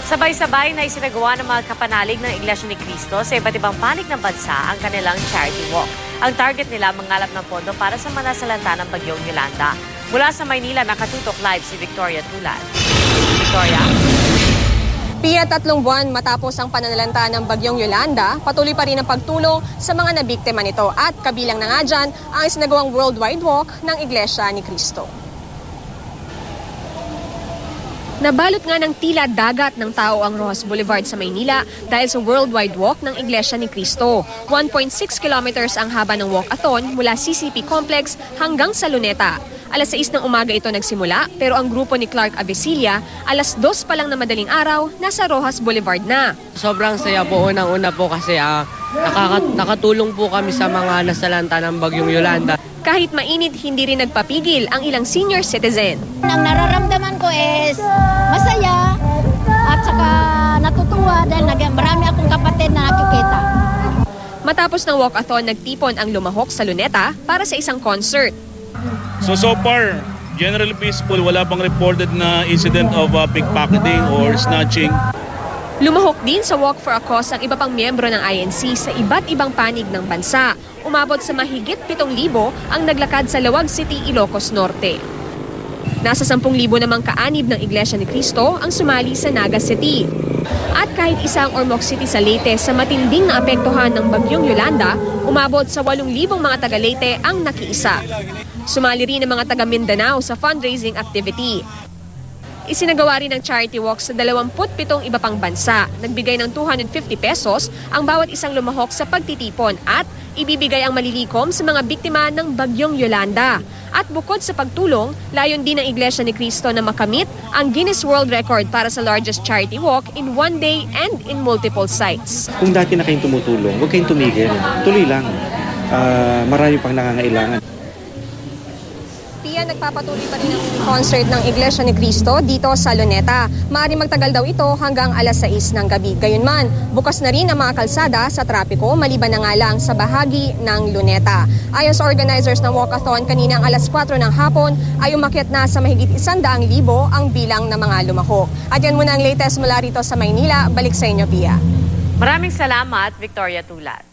Sabay-sabay na isinagawa ng mga kapanalig ng Iglesia ni Cristo sa iba't ibang panig ng bansa ang kanilang charity walk. Ang target nila mangalap ng pondo para sa manasalanta ng bagyong Yolanda. Mula sa Maynila, nakatutok live si Victoria Tulad. Victoria? Pia 3 buwan matapos ang pananalanta ng bagyong Yolanda, patuloy pa rin ang pagtulong sa mga nabiktima nito at kabilang na nga dyan ang isinagawang worldwide walk ng Iglesia ni Cristo. Nabalot nga ng tila dagat ng tao ang Roxas Boulevard sa Maynila dahil sa worldwide walk ng Iglesia ni Cristo. 1.6 kilometers ang haba ng walkathon mula CCP Complex hanggang sa Luneta. Alas 6 ng umaga ito nagsimula pero ang grupo ni Clark Abesilia, alas 2 pa lang na madaling araw, nasa Roxas Boulevard na. Sobrang saya po unang-una po kasi nakatulong po kami sa mga nasalanta ng bagyong Yolanda. Kahit mainit, hindi rin nagpapigil ang ilang senior citizen. Ang nararamdaman ko is masaya at saka natutuwa dahil marami akong kapatid na nakikita. Matapos ng walkathon, nagtipon ang Lumahok sa Luneta para sa isang concert. So far, generally peaceful. Wala pang reported na incident of pickpocketing or snatching. Lumahok din sa Walk for a Cause ang iba pang miyembro ng INC sa iba't ibang panig ng bansa. Umabot sa mahigit 7,000 ang naglakad sa Lawag City, Ilocos Norte. Nasa 10,000 namang kaanib ng Iglesia ni Cristo ang sumali sa Naga City. At kahit isang Ormoc City sa Leyte sa matinding naapektuhan ng bagyong Yolanda, umabot sa 8,000 mga taga Leyte ang nakiisa. Sumali rin ang mga taga Mindanao sa fundraising activity. Isinagawa rin ang charity walk sa 27 iba pang bansa. Nagbigay ng 250 pesos ang bawat isang lumahok sa pagtitipon at ibibigay ang malilikom sa mga biktima ng bagyong Yolanda. At bukod sa pagtulong, layon din ng Iglesia ni Cristo na makamit ang Guinness World Record para sa largest charity walk in one day and in multiple sites. Kung dati na kayong tumutulong, huwag kayong tumigil. Tuloy lang. Marami pang nangangailangan. Nagpapatuloy pa rin ang concert ng Iglesia ni Cristo dito sa Luneta. Maaaring magtagal daw ito hanggang alas 6 ng gabi. Gayunman, bukas na rin ang mga kalsada sa trapiko maliban na nga lang sa bahagi ng Luneta. Ayon sa organizers ng walkathon, kaninang alas 4 ng hapon ay umakyat na sa mahigit 100,000 ang bilang ng mga lumahok. At yan muna ang latest mula rito sa Maynila. Balik sa inyo, Pia. Maraming salamat, Victoria Tulad.